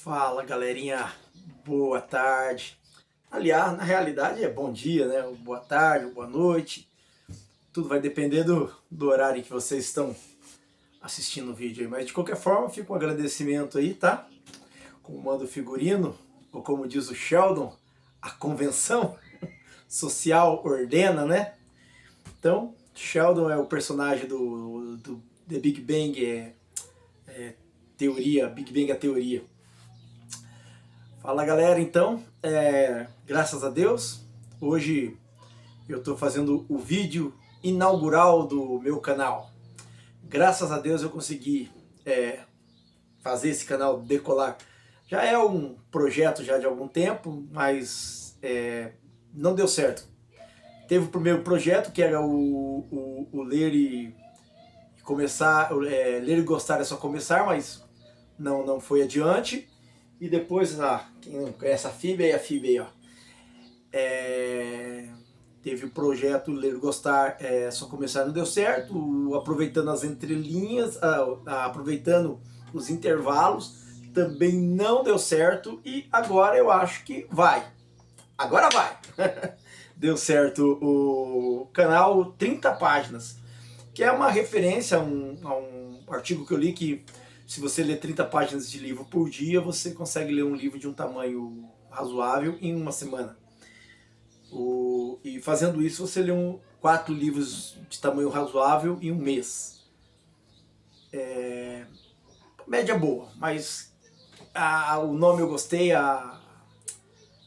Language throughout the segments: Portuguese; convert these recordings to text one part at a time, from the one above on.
Fala, galerinha, boa tarde. Aliás, na realidade é bom dia, né? Boa tarde, boa noite. Tudo vai depender do horário em que vocês estão assistindo o vídeo aí. Mas de qualquer forma, fica um agradecimento aí, tá? Como manda o figurino, ou como diz o Sheldon, a convenção social ordena, né? Então, Sheldon é o personagem do The Big Bang, teoria, Big Bang é a teoria. Fala, galera, então, graças a Deus, hoje eu estou fazendo o vídeo inaugural do meu canal. Graças a Deus eu consegui fazer esse canal decolar. Já é um projeto já de algum tempo, mas não deu certo. Teve o primeiro projeto, que era o ler e começar, ler e gostar é só começar, mas não foi adiante. E depois, quem não conhece a FIB aí, ó. Teve o projeto Ler e Gostar, só começar não deu certo. Aproveitando as entrelinhas, aproveitando os intervalos, também não deu certo. E agora eu acho que vai. Agora vai! Deu certo o canal 30 páginas, que é uma referência a um artigo que eu li que se você ler 30 páginas de livro por dia, você consegue ler um livro de um tamanho razoável em uma semana. E fazendo isso, você lê 4 livros de tamanho razoável em um mês. Média boa, mas o nome eu gostei, a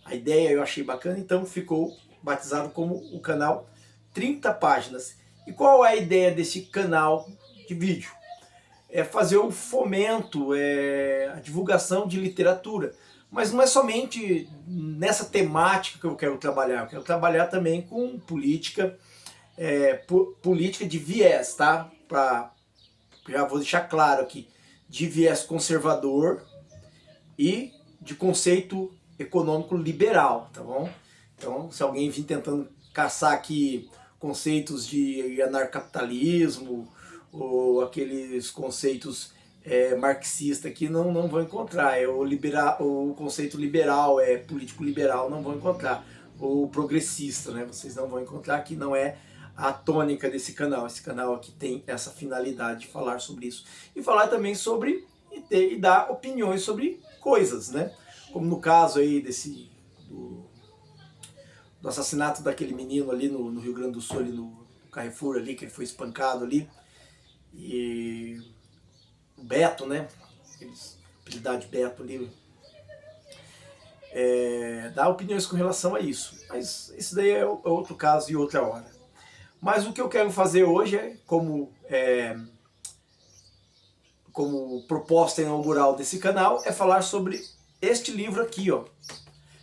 ideia eu achei bacana, então ficou batizado como o canal 30 páginas. E qual é a ideia desse canal de vídeo? É fazer o fomento, a divulgação de literatura. Mas não é somente nessa temática que eu quero trabalhar. Eu quero trabalhar também com política, política de viés, tá? Já vou deixar claro aqui, de viés conservador e de conceito econômico liberal, tá bom? Então, se alguém vir tentando caçar aqui conceitos de anarcapitalismo, ou aqueles conceitos marxistas que não vão encontrar, o conceito liberal, político liberal, não vão encontrar, ou progressista, né? Vocês não vão encontrar, que não é a tônica desse canal. Esse canal aqui tem essa finalidade de falar sobre isso, e falar também sobre, e dar opiniões sobre coisas, né? Como no caso aí do assassinato daquele menino ali no Rio Grande do Sul, ali no Carrefour ali, que ele foi espancado ali. E o Beto, né? Apelidade Beto ali. Dá opiniões com relação a isso. Mas isso daí é outro caso e outra hora. Mas o que eu quero fazer hoje como proposta inaugural desse canal, é falar sobre este livro aqui, ó.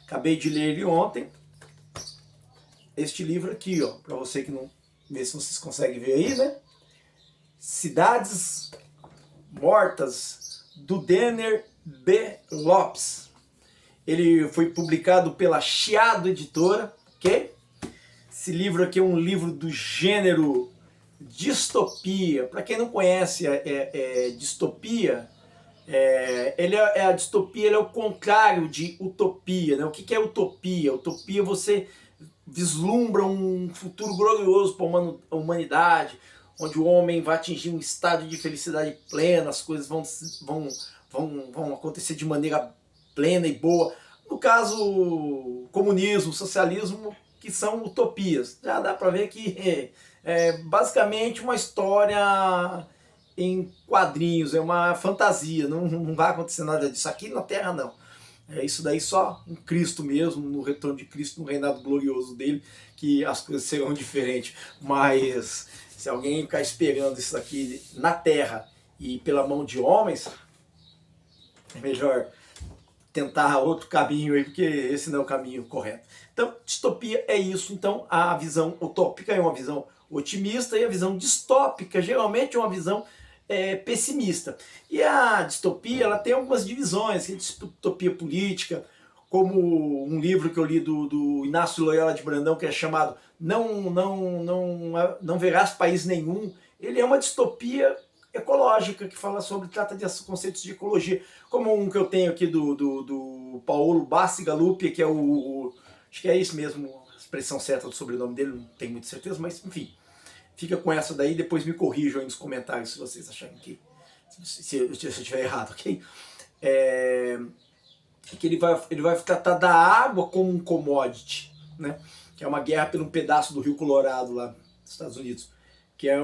Acabei de ler ele ontem. Este livro aqui, ó, para você que não vê, se vocês conseguem ver aí, né? Cidades Mortas, do Denner B. Lopes. Ele foi publicado pela Chiado Editora, ok? Esse livro aqui é um livro do gênero distopia. Para quem não conhece distopia, a distopia é o contrário de utopia, né? O que é utopia? Utopia, você vislumbra um futuro glorioso para a humanidade, onde o homem vai atingir um estado de felicidade plena, as coisas vão acontecer de maneira plena e boa. No caso, comunismo, socialismo, que são utopias. Já dá para ver que é basicamente uma história em quadrinhos, é uma fantasia, não vai acontecer nada disso aqui na Terra, não. Isso daí só em Cristo mesmo, no retorno de Cristo, no reinado glorioso dele, que as coisas serão diferentes. Mas se alguém ficar esperando isso aqui na Terra e pela mão de homens, é melhor tentar outro caminho aí, porque esse não é o caminho correto. Então, distopia é isso. Então, a visão utópica é uma visão otimista, e a visão distópica geralmente é uma visão pessimista. E a distopia, ela tem algumas divisões, distopia política, como um livro que eu li do Inácio Loyola de Brandão, que é chamado Não Verás País Nenhum. Ele é uma distopia ecológica, que fala sobre, trata de conceitos de ecologia, como um que eu tenho aqui do Paolo Bacigalupi, que é acho que é isso mesmo, a expressão certa do sobrenome dele, não tenho muita certeza, mas enfim, fica com essa daí, depois me corrijam aí nos comentários se vocês acharem que, se eu estiver errado, ok? Que ele vai tratar da água como um commodity, né? Que é uma guerra por um pedaço do Rio Colorado lá nos Estados Unidos, que é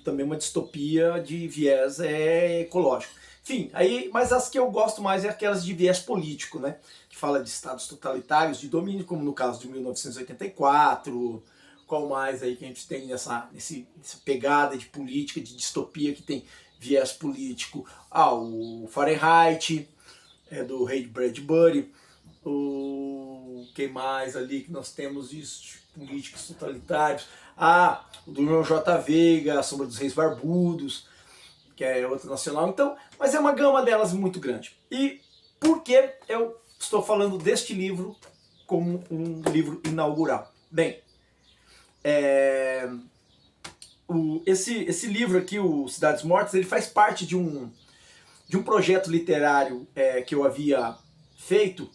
também uma distopia de viés ecológico. Enfim, mas as que eu gosto mais é aquelas de viés político, né? Que fala de estados totalitários de domínio, como no caso de 1984, qual mais aí que a gente tem nessa pegada de política, de distopia que tem viés político. O Fahrenheit, do Ray Bradbury, quem mais ali que nós temos isso, políticos totalitários, o do João J. Veiga, A Sombra dos Reis Barbudos, que é outra nacional, então, mas é uma gama delas muito grande. E por que eu estou falando deste livro como um livro inaugural? Bem, esse livro aqui, o Cidades Mortas, ele faz parte de um projeto literário que eu havia feito,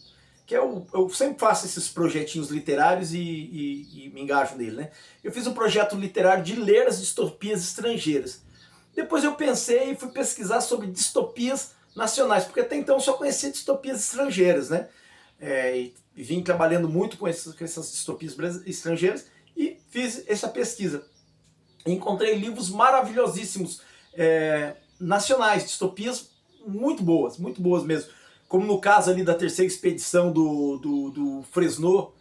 que eu sempre faço esses projetinhos literários e me engajo nele, né? Eu fiz um projeto literário de ler as distopias estrangeiras. Depois eu pensei e fui pesquisar sobre distopias nacionais, porque até então eu só conhecia distopias estrangeiras, né? E vim trabalhando muito com essas distopias estrangeiras e fiz essa pesquisa. Encontrei livros maravilhosíssimos nacionais, distopias muito boas mesmo. Como no caso ali da terceira expedição do Fresno,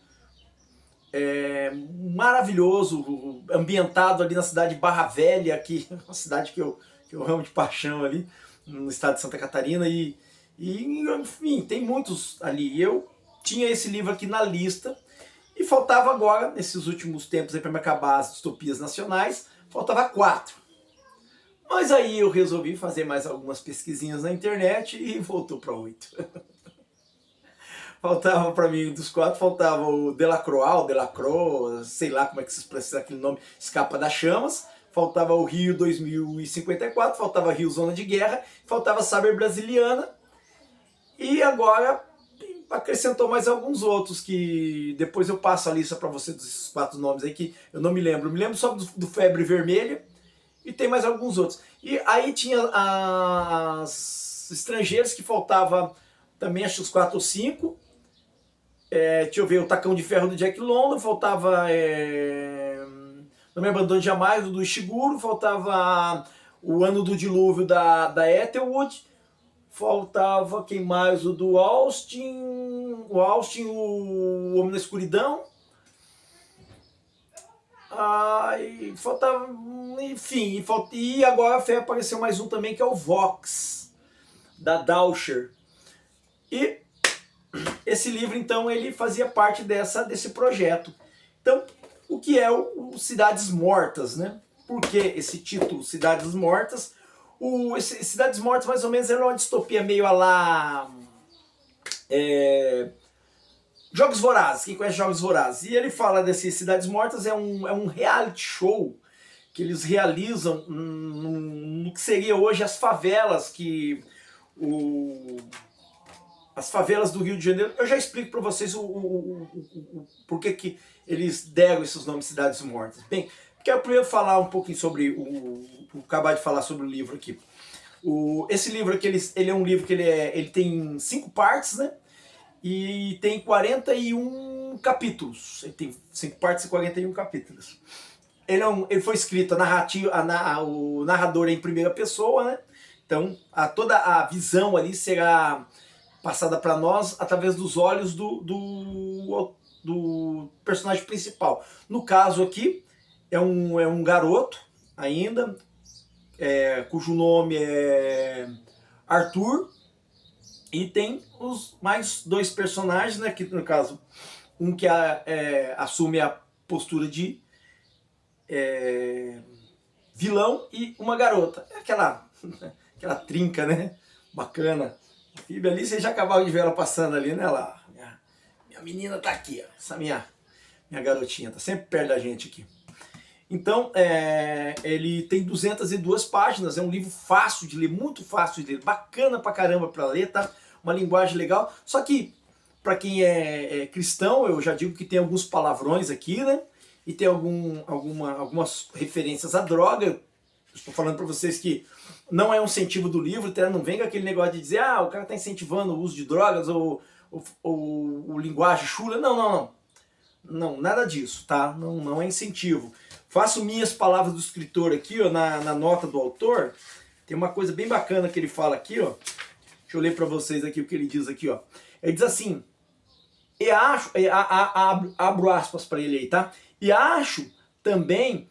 maravilhoso, ambientado ali na cidade de Barra Velha, que é uma cidade que eu amo de paixão ali, no estado de Santa Catarina, e enfim, tem muitos ali. Eu tinha esse livro aqui na lista, e faltava agora, nesses últimos tempos, para me acabar as distopias nacionais, faltava 4. Mas aí eu resolvi fazer mais algumas pesquisinhas na internet e voltou para 8. Faltava para mim, dos 4, faltava o Delacroix, sei lá como é que se expressa aquele nome, Escapa das Chamas, faltava o Rio 2054, faltava Rio Zona de Guerra, faltava Saber Brasiliana, e agora acrescentou mais alguns outros, que depois eu passo a lista para você desses 4 nomes aí, que eu não me lembro. Eu me lembro só do Febre Vermelha, e tem mais alguns outros. E aí tinha as estrangeiras, que faltava também, acho que os 4 ou 5. Deixa eu ver, o Tacão de Ferro do Jack London, faltava Não Me Abandone Jamais, do Ishiguro, faltava O Ano do Dilúvio da Ethelwood, faltava quem mais? O do Austin, o Homem na Escuridão. E faltava, enfim, e agora apareceu mais um também, que é o Vox, da Dauscher. E esse livro, então, ele fazia parte desse projeto. Então, o que é o Cidades Mortas, né? Por que esse título, Cidades Mortas? Cidades Mortas, mais ou menos, era uma distopia meio a lá... Jogos Vorazes, quem conhece Jogos Vorazes? E ele fala desse Cidades Mortas, é um reality show que eles realizam no que seria hoje as favelas, as favelas do Rio de Janeiro. Eu já explico para vocês o porquê que eles deram esses nomes Cidades Mortas. Bem, quero primeiro falar um pouquinho sobre acabar de falar sobre o livro aqui. Esse livro aqui, ele é um livro que ele tem 5 partes, né? E tem 41 capítulos. Ele tem 5 partes e 41 capítulos. Ele foi escrito, o narrador é em primeira pessoa, né? Então, toda a visão ali será passada para nós através dos olhos do personagem principal. No caso aqui, é um garoto ainda, cujo nome é Arthur, e tem os mais 2 personagens, né, que no caso, um que assume a postura de vilão, e uma garota, aquela trinca, né, bacana. A Phoebe ali, vocês já acabaram de ver ela passando ali, né, lá. Minha menina tá aqui, ó, essa minha garotinha, tá sempre perto da gente aqui. Então, ele tem 202 páginas, é um livro fácil de ler, muito fácil de ler, bacana pra caramba pra ler, tá? Uma linguagem legal. Só que, para quem é cristão, eu já digo que tem alguns palavrões aqui, né? E tem algumas referências à droga. Eu estou falando para vocês que não é um incentivo do livro, tá? Não vem com aquele negócio de dizer, o cara está incentivando o uso de drogas ou linguagem chula. Não, não, não. Não, nada disso, tá? Não é incentivo. Faço minhas palavras do escritor aqui, ó, na nota do autor. Tem uma coisa bem bacana que ele fala aqui, ó. Deixa eu ler para vocês aqui o que ele diz aqui, ó. Ele diz assim, abro aspas para ele aí, tá? E acho também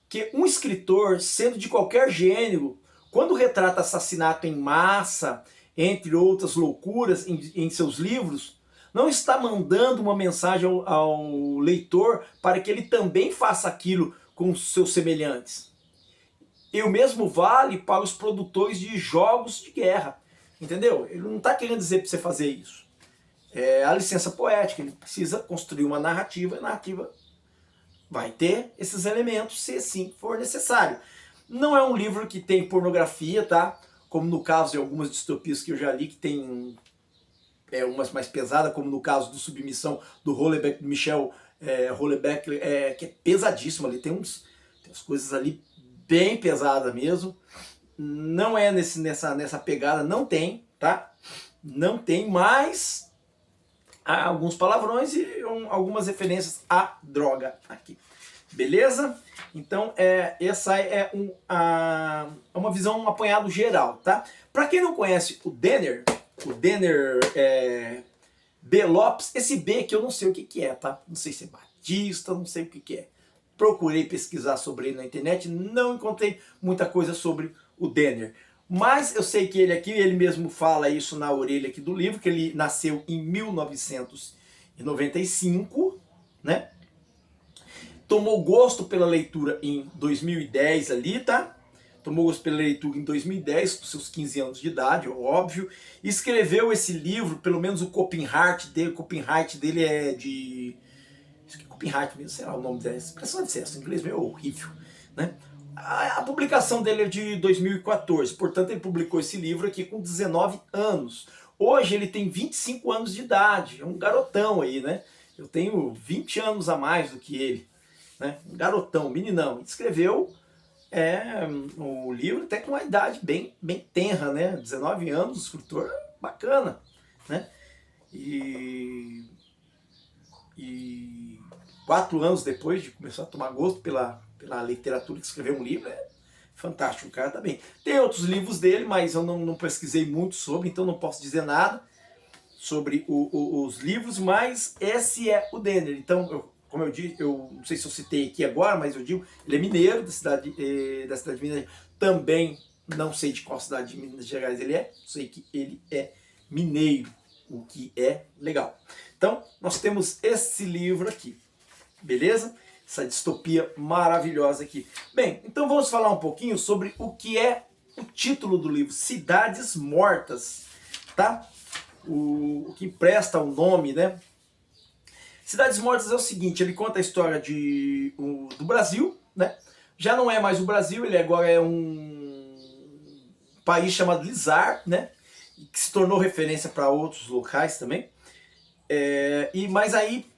que um escritor, sendo de qualquer gênero, quando retrata assassinato em massa, entre outras loucuras em seus livros, não está mandando uma mensagem ao leitor para que ele também faça aquilo com seus semelhantes. E o mesmo vale para os produtores de jogos de guerra. Entendeu? Ele não está querendo dizer para você fazer isso. É a licença poética, ele precisa construir uma narrativa, e a narrativa vai ter esses elementos se assim for necessário. Não é um livro que tem pornografia, tá? Como no caso de algumas distopias que eu já li, que tem umas mais pesadas, como no caso do Submissão, do Houellebecq, Michel Houellebecq, que é pesadíssimo ali, tem umas coisas ali bem pesadas mesmo. Não é nessa pegada, não tem, tá? Não tem, mas há alguns palavrões e algumas referências à droga aqui. Beleza? Então, essa é uma visão, um apanhado geral, tá? Para quem não conhece o Denner B. Lopes, esse B aqui eu não sei o que é, tá? Não sei se é Batista, não sei o que é. Procurei pesquisar sobre ele na internet, não encontrei muita coisa sobre o Denner. Mas eu sei que ele mesmo fala isso na orelha aqui do livro, que ele nasceu em 1995, né? Tomou gosto pela leitura em 2010 ali, tá? Tomou gosto pela leitura em 2010, com seus 15 anos de idade, óbvio. Escreveu esse livro, pelo menos o copyright dele é de... Acho que é copyright mesmo, sei lá o nome dessa expressão de sucesso, em inglês meio horrível, né? A publicação dele é de 2014, portanto ele publicou esse livro aqui com 19 anos. Hoje ele tem 25 anos de idade, é um garotão aí, né? Eu tenho 20 anos a mais do que ele, né? Um garotão, meninão. Escreveu o livro até com uma idade bem tenra, né? 19 anos, escritor bacana, né? E 4 anos depois de começar a tomar gosto pela literatura, que escreveu um livro, é fantástico, o cara tá bem. Tem outros livros dele, mas eu não pesquisei muito sobre, então não posso dizer nada sobre os livros, mas esse é o Denner. Então, como eu disse, eu não sei se eu citei aqui agora, mas eu digo, ele é mineiro, da cidade de Minas. Também não sei de qual cidade de Minas Gerais ele é, sei que ele é mineiro, o que é legal. Então, nós temos esse livro aqui, beleza? Essa distopia maravilhosa aqui. Bem, então vamos falar um pouquinho sobre o que é o título do livro, Cidades Mortas, tá? O que empresta o nome, né? Cidades Mortas é o seguinte, ele conta a história do Brasil, né? Já não é mais o Brasil, ele agora é um país chamado Lizar, né? Que se tornou referência para outros locais também. Mas aí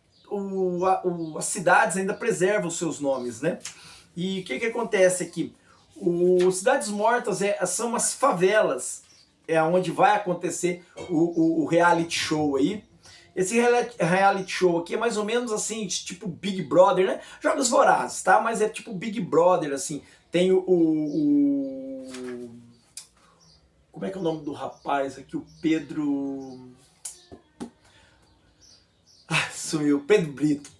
as cidades ainda preservam os seus nomes, né? E o que acontece aqui? Cidades Mortas são umas favelas, onde vai acontecer o reality show aí. Esse reality show aqui é mais ou menos assim, tipo Big Brother, né? Jogos Vorazes, tá? Mas é tipo Big Brother, assim. Tem como é que é o nome do rapaz aqui? O Pedro... sumiu. Pedro Brito.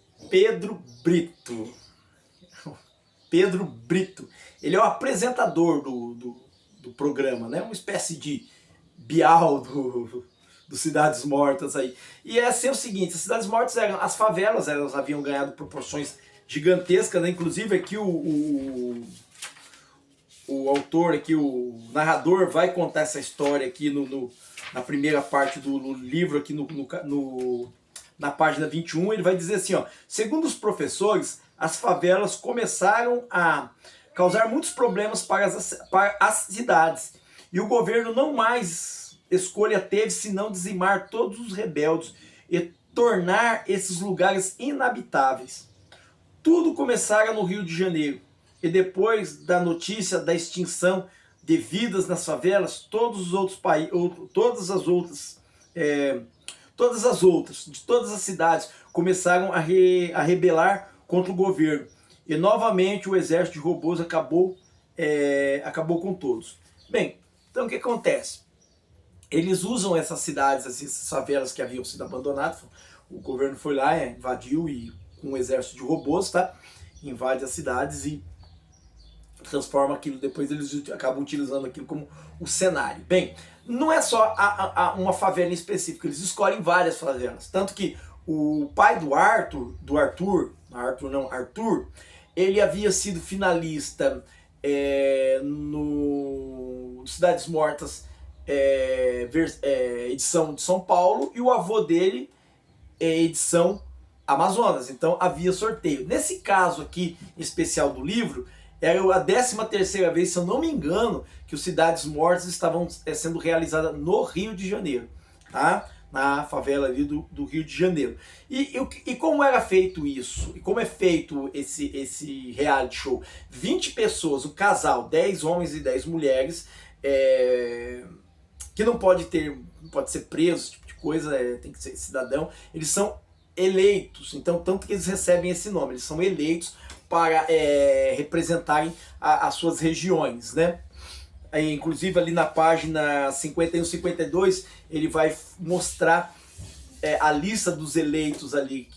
Pedro Brito. Ele é o apresentador do programa, né? Uma espécie de Bial do Cidades Mortas aí. E é assim o seguinte, as Cidades Mortas, as favelas, elas haviam ganhado proporções gigantescas, né? Inclusive aqui o autor aqui, o narrador, vai contar essa história aqui na primeira parte do livro, aqui na página 21, ele vai dizer assim, ó, segundo os professores, as favelas começaram a causar muitos problemas para as cidades. E o governo não mais escolha teve senão dizimar todos os rebeldes e tornar esses lugares inabitáveis. Tudo começara no Rio de Janeiro. E depois da notícia da extinção de vidas nas favelas, todos os outros países, todas as outras, de todas as cidades, começaram a rebelar contra o governo. E novamente o exército de robôs acabou com todos. Bem, então o que acontece? Eles usam essas cidades, essas favelas que haviam sido abandonadas. O governo foi lá, invadiu e com um exército de robôs, tá? Invade as cidades e transforma aquilo, depois eles acabam utilizando aquilo como o cenário. Bem, não é só uma favela em específico, eles escolhem várias favelas. Tanto que o pai do Arthur, ele havia sido finalista no Cidades Mortas, edição de São Paulo, e o avô dele edição Amazonas. Então havia sorteio. Nesse caso aqui especial do livro, era a 13ª vez, se eu não me engano, que o Cidades Mortas estavam sendo realizadas no Rio de Janeiro, tá? Na favela ali do Rio de Janeiro. E como era feito isso? E como é feito esse reality show? 20 pessoas, o casal, 10 homens e 10 mulheres, que não pode ser preso, esse tipo de coisa, tem que ser cidadão, eles são eleitos, então tanto que eles recebem esse nome, eles são eleitos para representarem as suas regiões, né? Inclusive ali na página 51, 52, ele vai mostrar a lista dos eleitos ali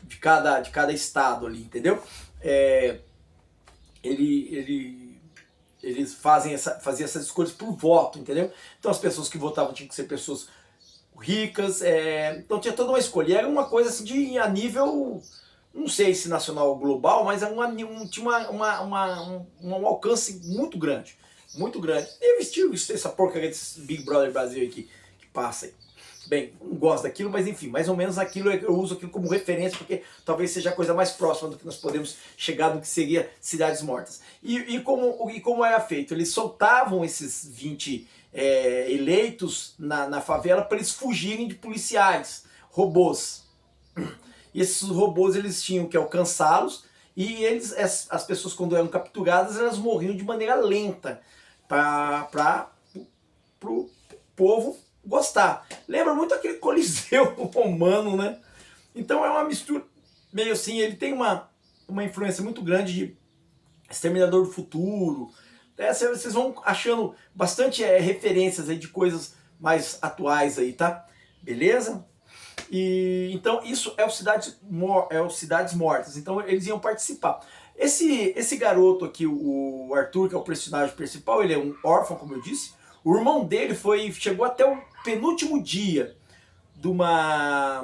de cada estado ali, entendeu? Eles faziam essas escolhas por voto, entendeu? Então as pessoas que votavam tinham que ser pessoas ricas, então tinha toda uma escolha. Era uma coisa assim a nível, não sei se nacional ou global, mas tinha um alcance muito grande. Muito grande. E vestiu essa porcaria desse Big Brother Brasil aqui que passa aí. Bem, não gosto daquilo, mas enfim, mais ou menos eu uso aquilo como referência, porque talvez seja a coisa mais próxima do que nós podemos chegar do que seria Cidades Mortas. E como era feito? Eles soltavam esses 20 eleitos na favela para eles fugirem de policiais, robôs. E esses robôs eles tinham que alcançá-los, e as pessoas, quando eram capturadas, elas morriam de maneira lenta para o povo gostar. Lembra muito aquele Coliseu romano, né? Então é uma mistura meio assim, ele tem uma influência muito grande de Exterminador do Futuro. Vocês vão achando bastante referências aí de coisas mais atuais aí, tá? Beleza? E então isso é o Cidades Mortas. Então eles iam participar. Esse garoto aqui, o Arthur, que é o personagem principal, ele é um órfão, como eu disse. O irmão dele chegou até o penúltimo dia da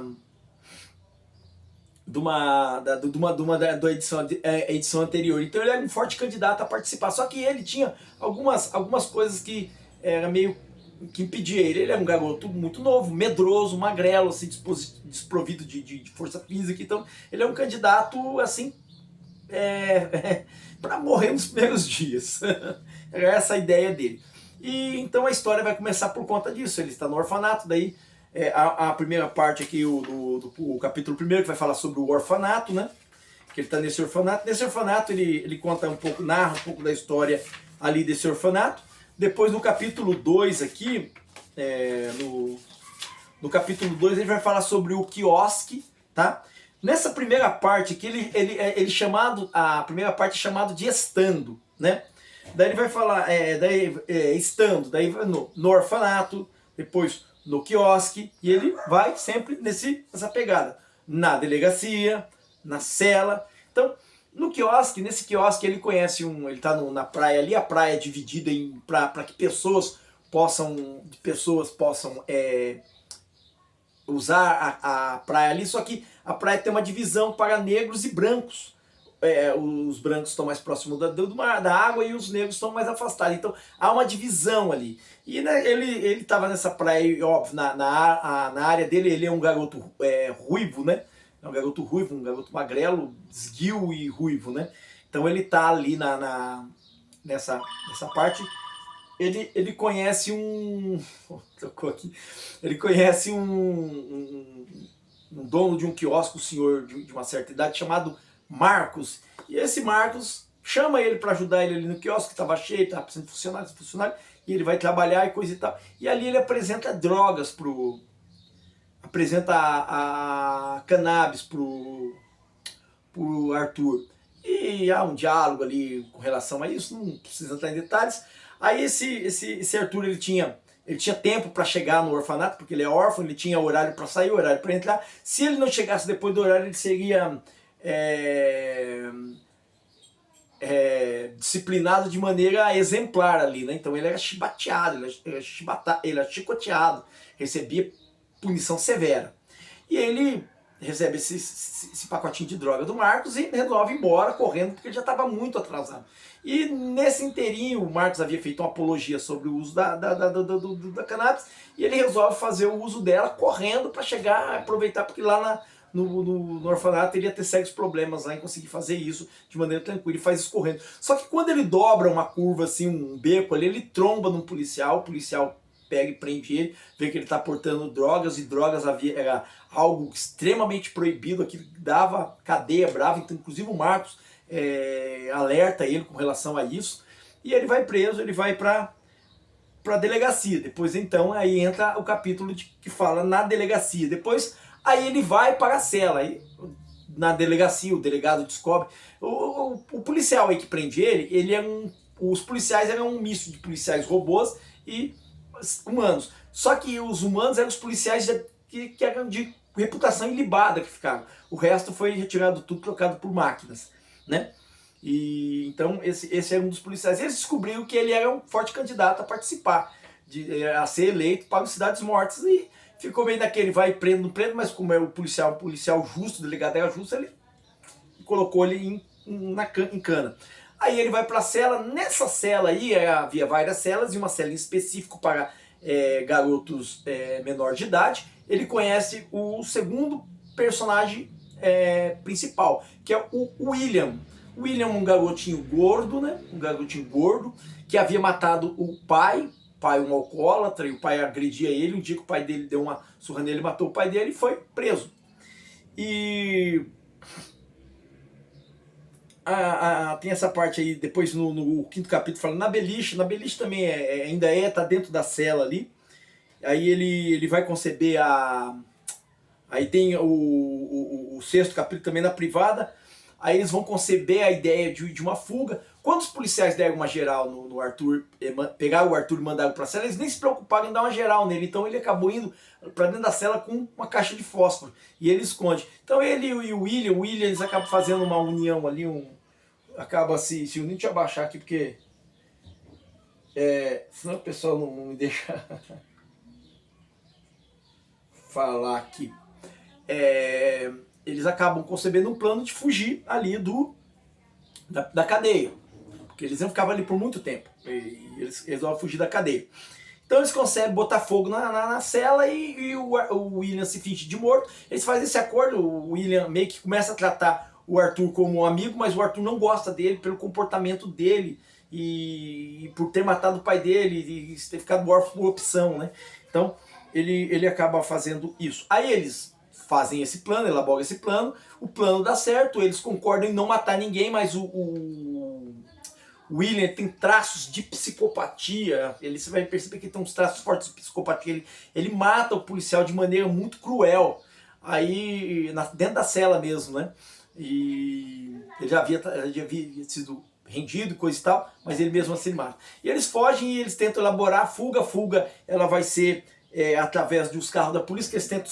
edição anterior. Então ele era um forte candidato a participar. Só que ele tinha algumas coisas que era meio que impedia ele. Ele era um garoto muito novo, medroso, magrelo, assim, desprovido de força física. Então ele é um candidato assim para morrer nos primeiros dias. Era essa a ideia dele. E então a história vai começar por conta disso. Ele está no orfanato, daí a primeira parte aqui, o capítulo 1, que vai falar sobre o orfanato, né? Que ele está nesse orfanato. Nesse orfanato ele conta narra um pouco da história ali desse orfanato. Depois no capítulo 2 aqui, no capítulo 2 ele vai falar sobre o quiosque, tá? Nessa primeira parte aqui, a primeira parte é chamado de estando, né? Daí ele vai falar, estando, daí no orfanato, depois no quiosque, e ele vai sempre nessa pegada. Na delegacia, na cela. Então, nesse quiosque ele conhece ele está na praia ali, a praia é dividida para que pessoas possam usar a praia ali, só que a praia tem uma divisão para negros e brancos. Os brancos estão mais próximos da água e os negros estão mais afastados. Então há uma divisão ali. E né, ele estava nessa praia, óbvio, na área dele, ele é um garoto ruivo, né? é um garoto ruivo, um garoto magrelo, esguio e ruivo, né? Então ele tá ali nessa parte. Ele conhece um... Tocou aqui. Ele conhece um dono de um quiosque, um senhor de uma certa idade, chamado Marcos. E esse Marcos chama ele para ajudar ele ali no quiosque, que estava cheio, estava precisando de funcionário, e ele vai trabalhar e coisa e tal. E ali ele apresenta drogas apresenta a cannabis pro Arthur. E há um diálogo ali com relação a isso, não precisa entrar em detalhes. Aí esse Arthur, ele tinha tempo para chegar no orfanato, porque ele é órfão, ele tinha horário para sair, horário para entrar. Se ele não chegasse depois do horário, ele seria disciplinado de maneira exemplar ali, né? Então ele era chibateado, ele era chicoteado, recebia punição severa. E ele recebe esse pacotinho de droga do Marcos e resolve ir embora correndo, porque ele já estava muito atrasado. E nesse inteirinho, o Marcos havia feito uma apologia sobre o uso da cannabis, e ele resolve fazer o uso dela correndo para chegar, aproveitar, porque lá no orfanato ele ia ter sérios problemas lá em conseguir fazer isso de maneira tranquila, e faz isso correndo. Só que quando ele dobra uma curva assim, um beco ali, ele tromba num policial, o policial pega e prende ele, vê que ele está portando drogas, e drogas era algo extremamente proibido, aquilo dava cadeia brava, então inclusive o Marcos alerta ele com relação a isso, e ele vai preso, ele vai para a delegacia. Depois então aí entra o capítulo que fala na delegacia. Depois aí ele vai para a cela, aí na delegacia o delegado descobre, o policial aí que prende ele os policiais eram um misto de policiais robôs e humanos. Só que os humanos eram os policiais que eram de reputação ilibada que ficavam. O resto foi retirado tudo, trocado por máquinas, né? E então esse era um dos policiais. Eles descobriram que ele era um forte candidato a participar, a ser eleito para os Cidades Mortas, e ficou meio daquele vai prendo, não prendo, mas como é o policial justo, o delegado era justo, ele colocou ele em cana. Aí ele vai para a cela. Nessa cela aí havia várias celas, e uma cela em específico para garotos menores de idade. Ele conhece o segundo personagem principal, que é o William. O William é um garotinho gordo, né? Um garotinho gordo que havia matado o pai um alcoólatra, e o pai agredia ele. Um dia que o pai dele deu uma surra nele, matou o pai dele e foi preso. E tem essa parte aí, depois no quinto capítulo, falando na beliche também ainda tá dentro da cela ali. Aí ele vai conceber aí tem o sexto capítulo também na privada. Aí eles vão conceber a ideia de uma fuga. Quando os policiais deram uma geral no Arthur, pegaram o Arthur e mandaram para a cela, eles nem se preocuparam em dar uma geral nele. Então ele acabou indo para dentro da cela com uma caixa de fósforo, e ele esconde. Então ele e o William, eles acabam fazendo uma união ali, acaba se unindo. Deixa eu abaixar aqui, porque senão o pessoal não me deixa falar aqui. Eles acabam concebendo um plano de fugir ali da cadeia, porque eles iam ficar ali por muito tempo, e eles resolvem fugir da cadeia. Então eles conseguem botar fogo na cela, e o William se finge de morto. Eles fazem esse acordo. O William meio que começa a tratar o Arthur como um amigo, mas o Arthur não gosta dele pelo comportamento dele, e por ter matado o pai dele e ter ficado órfão por opção, né? Então ele acaba fazendo isso. Aí eles fazem esse plano, elaboram esse plano, o plano dá certo, eles concordam em não matar ninguém, mas o William tem traços de psicopatia. Você vai perceber que tem uns traços fortes de psicopatia. Ele mata o policial de maneira muito cruel, aí dentro da cela mesmo, né? E ele já havia sido rendido, coisa e tal, mas ele mesmo assim mata. E eles fogem, e eles tentam elaborar a fuga. A fuga ela vai ser através dos carros da polícia, que eles tentam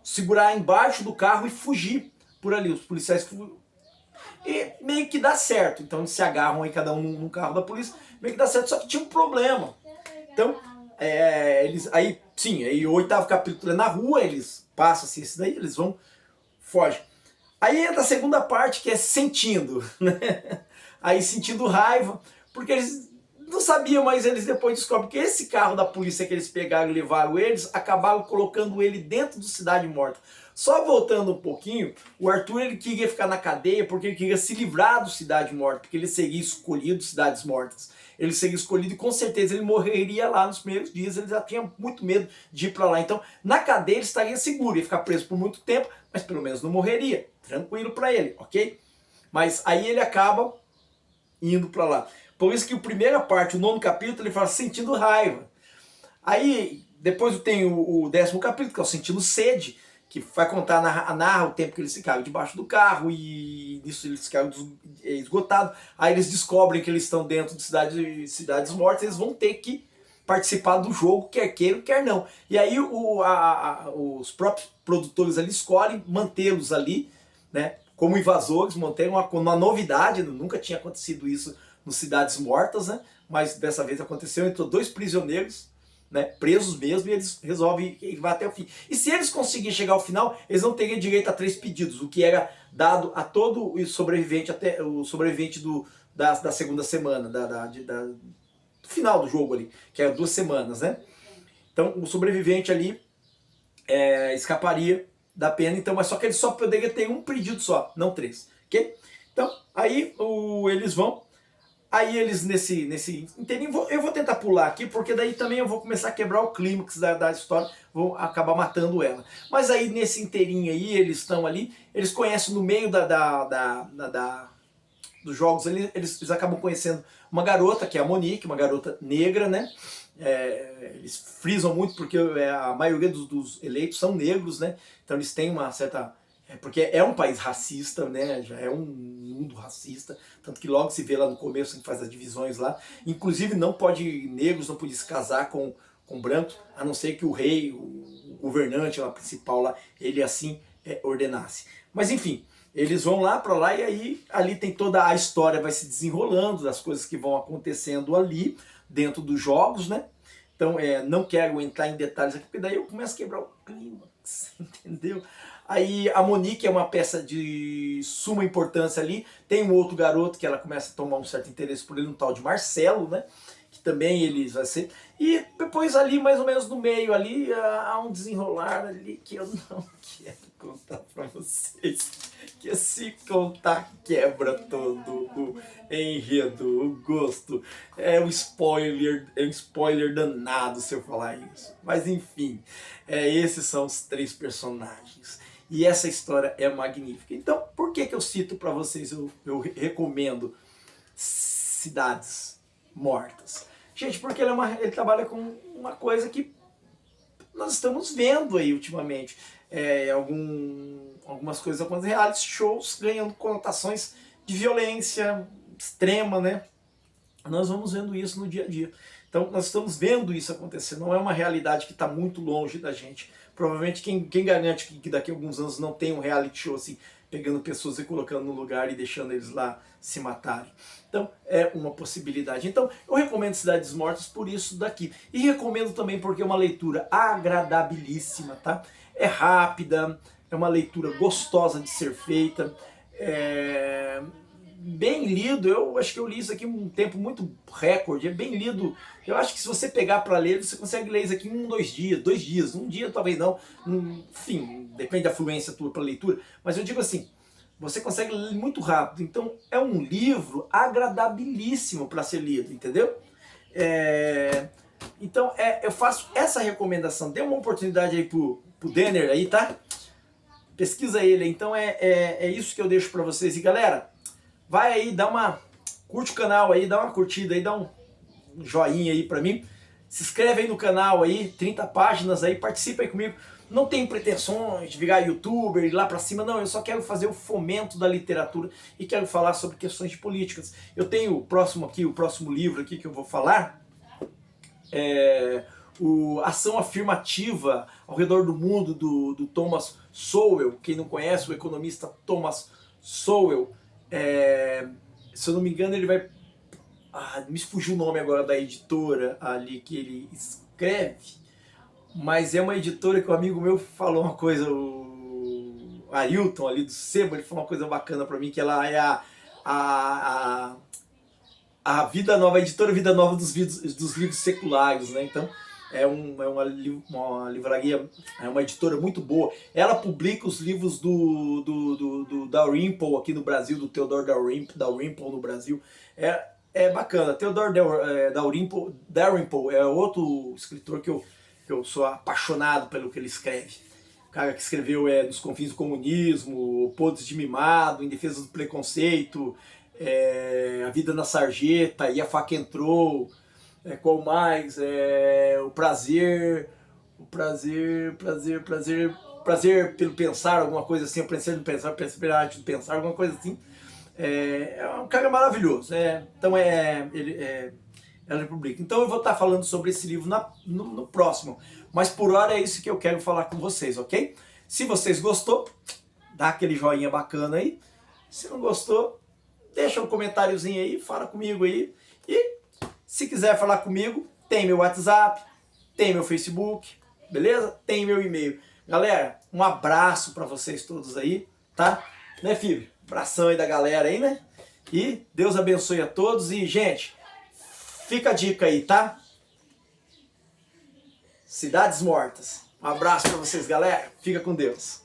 segurar embaixo do carro e fugir por ali. Os policiais e meio que dá certo. Então eles se agarram aí, cada um num carro da polícia, meio que dá certo. Só que tinha um problema. Então aí o oitavo capítulo é na rua. Eles passam assim, esse daí, eles fogem. Aí entra a segunda parte, que é sentindo, né? Aí sentindo raiva, porque eles Não sabia, mas eles depois descobrem que esse carro da polícia que eles pegaram e levaram eles, acabaram colocando ele dentro do Cidade Morta. Só voltando um pouquinho, o Arthur ele queria ficar na cadeia porque ele queria se livrar do Cidade Morta, porque ele seria escolhido Cidades Mortas. Ele seria escolhido e com certeza ele morreria lá nos primeiros dias, ele já tinha muito medo de ir para lá. Então, na cadeia ele estaria seguro, ia ficar preso por muito tempo, mas pelo menos não morreria. Tranquilo para ele, ok? Mas aí ele acaba indo para lá. Por isso que a primeira parte, o 9º capítulo, ele fala sentindo raiva. Aí, depois tem o 10º capítulo, que é o sentindo sede, que vai contar, narra o tempo que eles ficaram debaixo do carro e nisso eles ficaram esgotados. Aí eles descobrem que eles estão dentro de cidades mortas, eles vão ter que participar do jogo, quer queiram, quer não. E aí os próprios produtores ali escolhem mantê-los ali, né, como invasores, manter uma novidade, nunca tinha acontecido isso no Cidades Mortas, né, mas dessa vez aconteceu, entrou 2 prisioneiros, né, presos mesmo, e eles resolvem ir até o fim. E se eles conseguirem chegar ao final, eles não teriam direito a 3 pedidos, o que era dado a todo o sobrevivente, até o sobrevivente da segunda semana, do final do jogo ali, que era 2 semanas, né? Então o sobrevivente ali escaparia da pena, então, mas só que ele só poderia ter 1 pedido só, não 3, ok? Então aí eles vão. Aí eles nesse inteirinho, eu vou tentar pular aqui, porque daí também eu vou começar a quebrar o clímax da história, vou acabar matando ela. Mas aí nesse inteirinho aí, eles estão ali, eles conhecem no meio dos jogos, eles acabam conhecendo uma garota, que é a Monique, uma garota negra, né? Eles frisam muito porque a maioria dos eleitos são negros, né? Então eles têm uma certa... porque é um país racista, né? Já é um mundo racista, tanto que logo se vê lá no começo que faz as divisões lá. Inclusive negros não podiam se casar com brancos, a não ser que o rei, o governante lá, principal lá, ele assim ordenasse. Mas enfim, eles vão lá para lá e aí ali tem toda a história, vai se desenrolando, das coisas que vão acontecendo ali dentro dos jogos, né? Então não quero entrar em detalhes aqui, porque daí eu começo a quebrar o clímax, entendeu? Aí a Monique é uma peça de suma importância ali. Tem um outro garoto que ela começa a tomar um certo interesse por ele, um tal de Marcelo, né? Que também ele vai ser. E depois ali, mais ou menos no meio ali, há um desenrolar ali que eu não quero contar pra vocês. Que se contar quebra todo o enredo, o gosto. É um spoiler danado se eu falar isso. Mas enfim, esses são os 3 personagens. E essa história é magnífica. Então, por que eu cito para vocês, eu recomendo Cidades Mortas? Gente, porque ele trabalha com uma coisa que nós estamos vendo aí ultimamente. Algumas coisas, alguns reality shows ganhando conotações de violência extrema, né? Nós vamos vendo isso no dia a dia. Então, nós estamos vendo isso acontecer. Não é uma realidade que está muito longe da gente. Provavelmente quem garante que daqui a alguns anos não tem um reality show assim, pegando pessoas e colocando no lugar e deixando eles lá se matarem. Então é uma possibilidade. Então eu recomendo Cidades Mortas por isso daqui. E recomendo também porque é uma leitura agradabilíssima, tá? É rápida, é uma leitura gostosa de ser feita, bem lido. Eu acho que eu li isso aqui em um tempo muito recorde, é bem lido. Eu acho que se você pegar para ler, você consegue ler isso aqui em 2 dias, 2 dias, um dia talvez não, enfim, depende da fluência tua para leitura, mas eu digo assim, você consegue ler muito rápido. Então é um livro agradabilíssimo para ser lido, entendeu? Então eu faço essa recomendação, dê uma oportunidade aí pro Denner aí, tá? Pesquisa ele, então é isso que eu deixo para vocês. E galera, vai aí, curte o canal aí, dá uma curtida aí, dá um joinha aí pra mim. Se inscreve aí no canal aí, 30 páginas aí, participa aí comigo. Não tenho pretensões de virar youtuber, ir lá pra cima, não. Eu só quero fazer o fomento da literatura e quero falar sobre questões de políticas. Eu tenho o próximo livro aqui que eu vou falar, Ação Afirmativa ao Redor do Mundo, do Thomas Sowell. Quem não conhece, o economista Thomas Sowell. Se eu não me engano, ele vai... me fugiu o nome agora da editora ali que ele escreve, mas é uma editora que um amigo meu falou uma coisa, o Ailton ali do Sebo, ele falou uma coisa bacana pra mim, que ela é a Vida Nova, a editora Vida Nova dos livros seculares, né? Então uma livraria, é uma editora muito boa. Ela publica os livros do Dalrymple aqui no Brasil, do Theodore Dalrymple no Brasil. É bacana. Theodore Dalrymple é outro escritor que eu sou apaixonado pelo que ele escreve. O cara que escreveu Nos Confins do Comunismo, Podres de Mimado, Em Defesa do Preconceito, A Vida na Sarjeta, E a Faca Entrou, qual mais? Prazer pelo pensar, alguma coisa assim, o prazer do pensar, pela arte do pensar, alguma coisa assim. É um cara maravilhoso. Então ela publica. Então eu vou estar falando sobre esse livro no próximo. Mas por hora é isso que eu quero falar com vocês, ok? Se vocês gostou, dá aquele joinha bacana aí. Se não gostou, deixa um comentáriozinho aí, fala comigo aí. E se quiser falar comigo, tem meu WhatsApp, tem meu Facebook, beleza? Tem meu e-mail. Galera, um abraço para vocês todos aí, tá? Né, filho? Abração aí da galera aí, né? E Deus abençoe a todos. E, gente, fica a dica aí, tá? Cidades Mortas. Um abraço para vocês, galera. Fica com Deus.